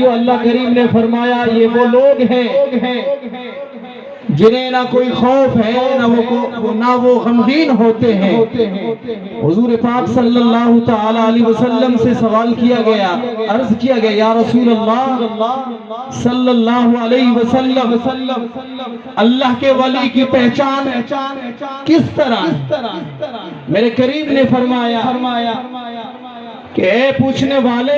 اللہ کریم نے فرمایا یہ وہ لوگ ہیں جنہیں نہ کوئی خوف ہے نہ وہ غمگین ہوتے ہیں۔ حضور پاک صلی اللہ تعالی علیہ وسلم سے سوال کیا گیا، عرض کیا گیا یا رسول اللہ صلی اللہ علیہ وسلم اللہ کے ولی کی پہچان کس طرح؟ میرے کریم نے فرمایا کہ اے پوچھنے والے،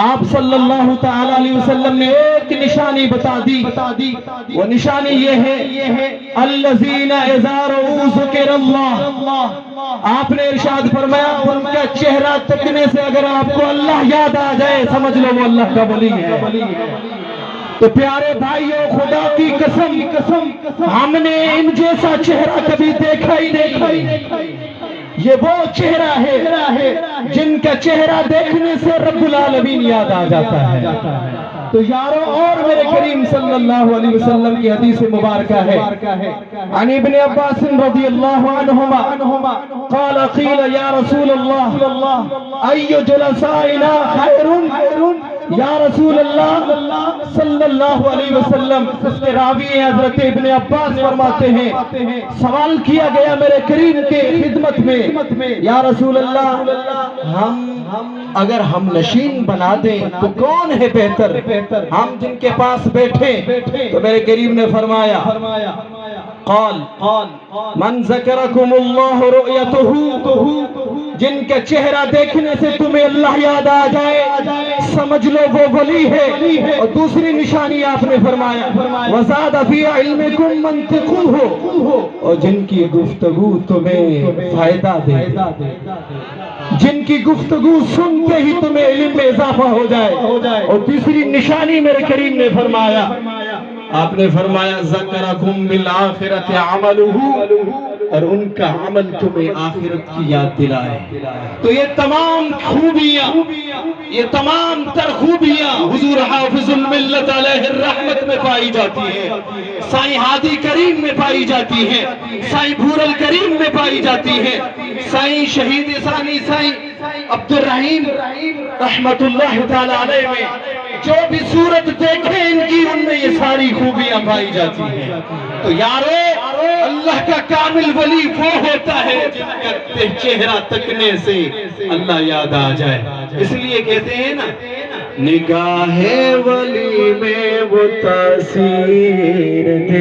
آپ صلی اللہ تعالی علیہ وسلم نے ایک نشانی بتا دی، وہ نشانی یہ ہے الذین اذا رؤوا ذکر اللہ۔ آپ نے ارشاد فرمایا ان کا چہرہ تکنے سے اگر آپ کو اللہ یاد آ جائے سمجھ لو وہ اللہ کا ولی ہے۔ تو پیارے بھائیو، خدا کی قسم ہم نے ان جیسا چہرہ کبھی دیکھا ہی نہیں۔ یہ وہ چہرہ ہے جن کا چہرہ دیکھنے سے رب العالمین یاد آ جاتا ہے۔ تو یارو اور میرے کریم صلی اللہ علیہ وسلم کی حدیث مبارکہ ہے، عن ابن عباس رضی اللہ عنہما قال قیل یا رسول اللہ ای جلسائنا خیر؟ یا رسول اللہ صلی اللہ علیہ وسلم، اس کے راوی حضرت ابن عباس فرماتے ہیں سوال کیا گیا میرے کریم کے خدمت میں، یا رسول اللہ اگر ہم نشین بنا دیں تو کون ہے بہتر، ہم جن کے پاس بیٹھیں؟ تو میرے کریم نے فرمایا قال من ذکرکم اللہ رؤیتہ، جن کا چہرہ دیکھنے سے تمہیں اللہ یاد آ جائے سمجھ لو وہ ولی ہے۔ اور دوسری نشانی آپ نے فرمایا وزاد فی علمکم منطقوہ، اور جن کی گفتگو تمہیں فائدہ دے، جن کی گفتگو سنتے ہی تمہیں علم میں اضافہ ہو جائے۔ اور تیسری نشانی میرے کریم نے فرمایا، آپ نے فرمایا ذکرکم بالآخرۃ عملہ، اور ان کا عمل تمہیں آخرت کی یاد دلائے۔ تو یہ تمام خوبیاں، یہ تمام تر خوبیاں حضور حافظ الملت علیہ الرحمت میں پائی جاتی ہیں، سائیں ہادی کریم میں پائی جاتی ہیں، سائیں بھور الکریم میں پائی جاتی ہیں، سائیں شہید ثانی سائیں عبد الرحیم رحمت اللہ تعالی علیہ میں جو بھی صورت دیکھیں ان کی، ان میں یہ ساری خوبیاں پائی جاتی ہیں۔ تو یارو اللہ کا کامل ولی وہ ہوتا ہے جن کا چہرہ تکنے سے اللہ یاد آ جائے۔ اس لیے کہتے ہیں نا نگاہ ولی میں وہ تاثیر دے